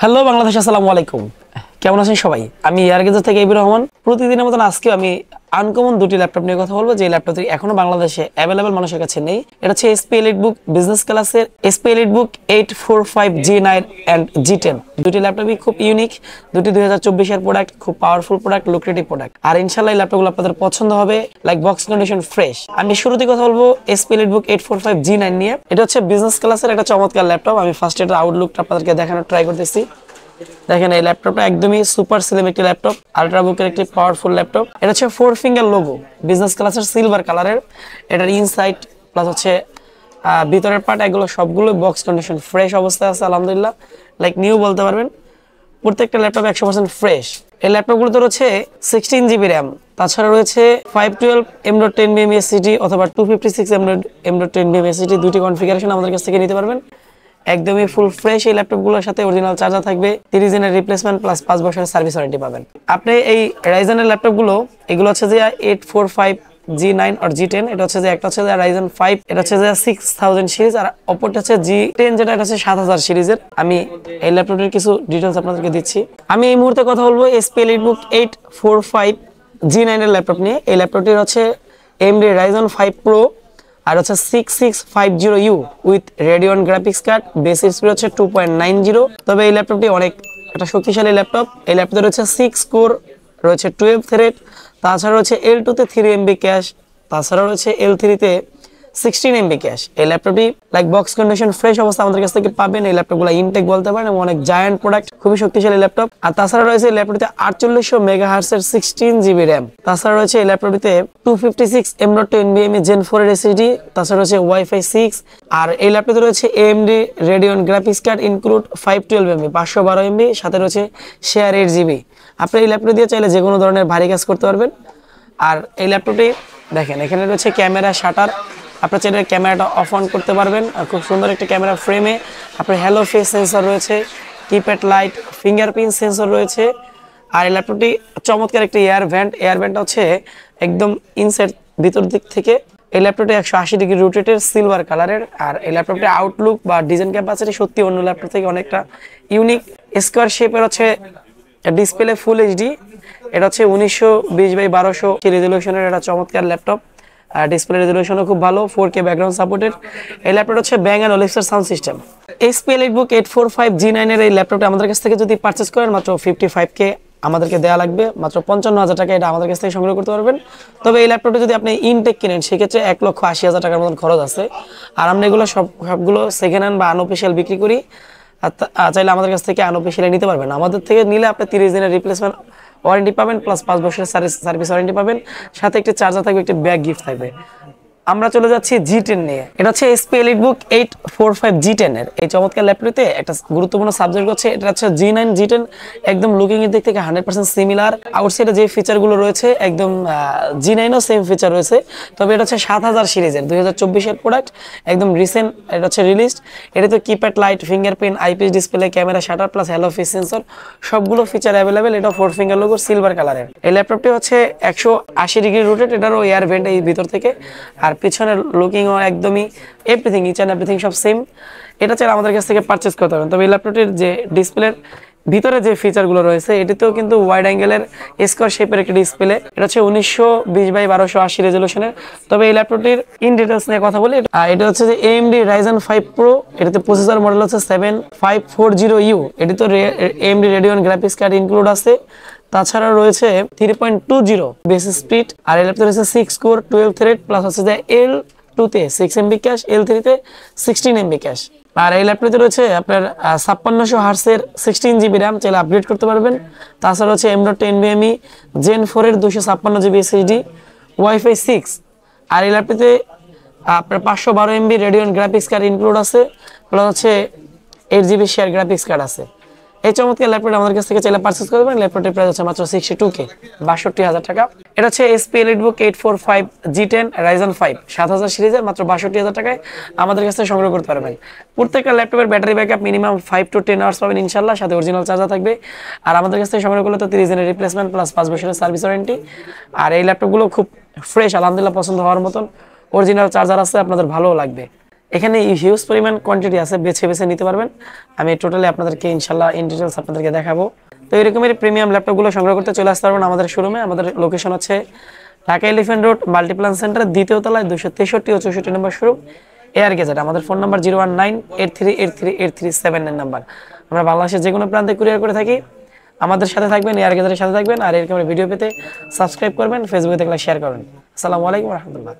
Hello Bangladesh, আসসালামু আলাইকুম। কেমন আছেন সবাই? আমি এয়ারগেজার থেকে ইবির রহমান। প্রতিদিনের মতন আজকে আমি আনকমন দুটি ল্যাপটপ নিয়ে কথা বলবো, যে ল্যাপটপটি এখনো বাংলাদেশে অ্যাভেলেবল মানুষের কাছে নেই। এটা হচ্ছে এসপি এলিটবুক বিজনেস ক্লাসের SP EliteBook 845 G9 and G10। দুটি ল্যাপটপই খুব ইউনিক, দুটি 2024 প্রোডাক্ট, খুব পাওয়ারফুল প্রোডাক্ট, লুক্রেটিভ প্রোডাক্ট। আর ইনশাআল্লাহ এই ল্যাপটপগুলো আপনাদের পছন্দ হবে, লাইক বক্স কন্ডিশন ফ্রেশ। আমি শুরুতে কথা বলবো এসপি এলিটবুক 845 G9 নিয়ে। এটা হচ্ছে বিজনেস ক্লাসের একটা চমৎকার ল্যাপটপ। আমি ফার্স্ট এটার আউটলুকটা আপনাদেরকে দেখানোর ট্রাই করতেছি। দেখেন, এই ল্যাপটপটা একদমই সুপার স্লিম একটি ল্যাপটপ, আল্ট্রাবুকের একটি পাওয়ারফুল ল্যাপটপ। এটা হচ্ছে 4 ফিঙ্গার লোগো, বিজনেস ক্লাসের সিলভার কালারের। এটার ইনসাইড প্লাস হচ্ছে ভিতরের পার্ট, এগুলো সবগুলো বক্স কন্ডিশন ফ্রেশ অবস্থায় আছে আলহামদুলিল্লাহ, লাইক নিউ বলতে পারবেন। প্রত্যেকটা ল্যাপটপ 100% ফ্রেশ। এই ল্যাপটপগুলোতে রয়েছে 16 জিবি র্যাম, তাছাড়া রয়েছে 512 M.10 SSD অথবা 256 M.10 SSD। দুটি কনফিগারেশন আমাদের কাছ থেকে নিতে পারবেন। একদমই ফুল ফ্রেশ এই ল্যাপটপগুলোর সাথে অরিজিনাল চার্জার থাকবে, 30 দিনের রিপ্লেসমেন্ট প্লাস 5 বছরের সার্ভিস ওয়ারেন্টি পাবেন। আপনি এই রাইজেনের ল্যাপটপগুলো, এগুলো হচ্ছে যে 845 G9 আর G10। এটা হচ্ছে যে একটা হচ্ছে যে রাইজেন 5, এটা হচ্ছে যে 6000 সিরিজ, আর অপরটা হচ্ছে G10 যেটা, এটা হচ্ছে 7000 সিরিজের। আমি এই ল্যাপটপের কিছু ডিটেইলস আপনাদেরকে দিচ্ছি। আমি এই মুহূর্তে কথা বলবো এসপি এলিটবুক 845 G9 এর ল্যাপটপ নিয়ে। এই ল্যাপটপটির হচ্ছে AMD Ryzen 5 Pro আর হচ্ছে 6650U with Radeon graphics card. Base speed হচ্ছে 2.90। তবে এই ল্যাপটপটি অনেক একটা শক্তিশালী ল্যাপটপ। এই ল্যাপটপে রয়েছে 6 কোর, রয়েছে 12 থ্রেড, তাছাড়া রয়েছে L2 তে 3 MB ক্যাশ, তাছাড়া রয়েছে L3 তে 16 MB ক্যাশ। এই ল্যাপটপটি লাইক বক্স কন্ডিশন ফ্রেশ অবস্থা আমাদের কাছ থেকে পাবেন। এই ল্যাপটপগুলো ইনটেক বলতে পারেন এবং অনেক জায়ান্ট প্রোডাক্ট, খুবই শক্তিশালী ল্যাপটপ। আর তাছাড়া রয়েছে ল্যাপটপটিতে 4800 মেগাহার্টজ এর 16 জিবি র্যাম, তাছাড়া রয়েছে এই ল্যাপটপটিতে 256 M.10 Gen 4 এর SSD, তাছাড়া রয়েছে Wi-Fi 6। আর এই ল্যাপটপে রয়েছে AMD Radeon graphics card include 512 MB 512 MB, সাথে রয়েছে শেয়ার 8 GB। আপনি এই ল্যাপটপ দিয়ে চাইলে যে কোনো ধরনের ভারী কাজ করতে পারবেন। আর এই ল্যাপটপটি দেখেন, এখানে রয়েছে ক্যামেরা শাটার, আপনার চাইলে ক্যামেরাটা অফ অন করতে পারবেন। আর খুব সুন্দর একটা ক্যামেরা ফ্রেমে আপনার হ্যালো ফেস সেন্সর রয়েছে, কিপ্যাড লাইট, ফিঙ্গারপ্রিন্ট সেন্সর রয়েছে। আর এই ল্যাপটপটি চমৎকার একটি এয়ার ভ্যান্টটা হচ্ছে একদম ইনসাইড ভিতর দিক থেকে। এই ল্যাপটপটি 180 ডিগ্রি রোটেটের সিলভার কালারের। আর এই ল্যাপটপটি আউটলুক বা ডিজাইন ক্যাপাসিটি সত্যি অন্য ল্যাপটপ থেকে অনেকটা ইউনিক। স্কোয়ার শেপের হচ্ছে ডিসপ্লে, ফুল এইচডি। এটা হচ্ছে 1920x1200 রেজলিউশনের একটা চমৎকার ল্যাপটপ। ডিসপ্লে রেজলিউশনও খুব ভালো, 4K ব্যাকগ্রাউন্ড সাপোর্টেড। এই ল্যাপটপ হচ্ছে ব্যাং অ্যান্ড অলিপসের সাউন্ড সিস্টেম। এসপি এলিটবুক 845 G9 এর এই ল্যাপটপটা আমাদের কাছ থেকে যদি পারচেস করেন, মাত্র 55K আমাদেরকে দেওয়া লাগবে, মাত্র 55,000 টাকা এটা আমাদের কাছ থেকে সংগ্রহ করতে পারবেন। তবে এই ল্যাপটপটা যদি আপনি ইনটেক কিনেন, সেক্ষেত্রে 1,80,000 টাকার মতন খরচ আছে। আর আমরা এগুলো সবগুলো সেকেন্ড হ্যান্ড বা আনঅফিসিয়াল বিক্রি করি। চাইলে আমাদের কাছ থেকে আনঅফিসিয়ালি নিতে পারবেন। আমাদের থেকে নিলে আপনি 30 দিনের রিপ্লেসমেন্ট ওয়ারেন্টি পাবেন প্লাস 5 বছরের সার্ভিস ওয়ারেন্টি পাবেন, সাথে একটি চার্জার থাকবে, একটি ব্যাগ গিফট থাকবে। আমরা চলে যাচ্ছি G10 নিয়ে। এটা হচ্ছে এসপি এলিটবুক 845 G10 এর এই চমৎকার ল্যাপটপটিতে একটা গুরুত্বপূর্ণ সাবজেক্ট হচ্ছে এটা হচ্ছে G9 G10 একদম লুকিং এর দিক থেকে 100% সিমিলার। আউটসাইডে যে ফিচারগুলো রয়েছে একদম G9ও সেম ফিচার রয়েছে। তবে এটা হচ্ছে 7000 সিরিজের 2024 এর প্রোডাক্ট, একদম রিসেন্ট এটা হচ্ছে রিলিজড। এটাতে keypad light, fingerprint, IPS display, camera shutter plus hello face sensor সবগুলো ফিচার অ্যাভেলেবেল। এটা 4 ফিঙ্গার লোগো, সিলভার কালারের। এই ল্যাপটপটি হচ্ছে 180 ডিগ্রি রোটেট, এটারও এয়ার ভেন্ট এই ভিতর থেকে। আর পিছনের লুকিংও একদমই এভরিথিং, ইচ অ্যান্ড এভরিথিং সব সেম। এটা চাইলে আমাদের কাছ থেকে পারচেস করতে পারবেন। তবে এই ল্যাপটপটির যে ডিসপ্লের ভিতরে যে ফিচারগুলো রয়েছে, এটিতেও কিন্তু ওয়াইড অ্যাঙ্গেলের স্কোয়ার শেপের একটি ডিসপ্লে। এটা হচ্ছে 1920x1280 রেজলিউশনের। তবে এই ল্যাপটপটির ইন ডিটেলস নিয়ে কথা বলি। এটা হচ্ছে যে AMD Ryzen 5 Pro, এটাতে প্রসেসর মডেল হচ্ছে 7540U। এটি তো AMD Radeon graphics card include আছে, তাছাড়া রয়েছে 3.20 বেস স্পিড। আর এই ল্যাপটপে রয়েছে 6 কোর, 12 থ্রেড প্লাস হচ্ছে যে L2 তে 6 MB ক্যাশ, L3 তে 16 MB ক্যাশ। আর এই ল্যাপটপে রয়েছে আপনার 5600 হার্টজের 16 জিবি র্যাম, চাইলে আপগ্রেড করতে পারবেন। তাছাড়া হচ্ছে M.10 Gen 4 এর 256 জিবি SSD, Wi-Fi 6। আর এই ল্যাপটপে আপনার 512 MB Radeon graphics card include আছে, প্লাস হচ্ছে 8 জিবি শেয়ার গ্রাফিক্স কার্ড আছে। এই চমৎকার ল্যাপটপটা আমাদের কাছ থেকে চাইলে পারচেস করবেন। ল্যাপটপটির প্রাইস হচ্ছে মাত্র 62K 62,000 টাকা। এটা হচ্ছে এসপি এলিটবুক 845 G10 Ryzen 5 7000 সিরিজের, মাত্র 62,000 টাকায় আমাদের কাছ থেকে সংগ্রহ করতে পারবেন। প্রত্যেকটা ল্যাপটপের battery backup minimum 5 to 10 hours পাবেন ইনশাআল্লাহ, সাথে অরিজিনাল চার্জার থাকবে। আর আমাদের কাছ থেকে সংগ্রহ করলে তো 30 দিনের রিপ্লেসমেন্ট প্লাস 5 বছরের সার্ভিস ওয়ারেন্টি। আর এই ল্যাপটপগুলো খুব ফ্রেশ, আলহামদুলিল্লাহ পছন্দ হওয়ার মতন, অরিজিনাল চার্জার আছে, আপনাদের ভালোও লাগবে। এখানে হিউজ পরিমাণ কোয়ান্টিটি আছে, বেছে বেছে নিতে পারবেন। আমি টোটালি আপনাদেরকে ইনশাল্লাহ ইন ডিটেলস আপনাদেরকে দেখাবো। তো এরকমের প্রিমিয়াম ল্যাপটপগুলো সংগ্রহ করতে চলে আসতে পারবেন আমাদের শোরুমে। আমাদের লোকেশন হচ্ছে Dhaka elephant road Multiplan centre, দ্বিতীয় তলায় 263 ও 64 নম্বর শোরুম, এয়ার গেজেট। আমাদের ফোন নাম্বার 01983838379 নাম্বার। আমরা বাংলাদেশের যে কোনো প্রান্তে কুরিয়ার করে থাকি। আমাদের সাথে থাকবেন, এয়ার গেজেটের সাথে থাকবেন। আর এরকম ভিডিও পেতে সাবস্ক্রাইব করবেন, ফেসবুকে দেখলে শেয়ার করবেন। আসসালামু আলাইকুম রহমতুল্লাহ।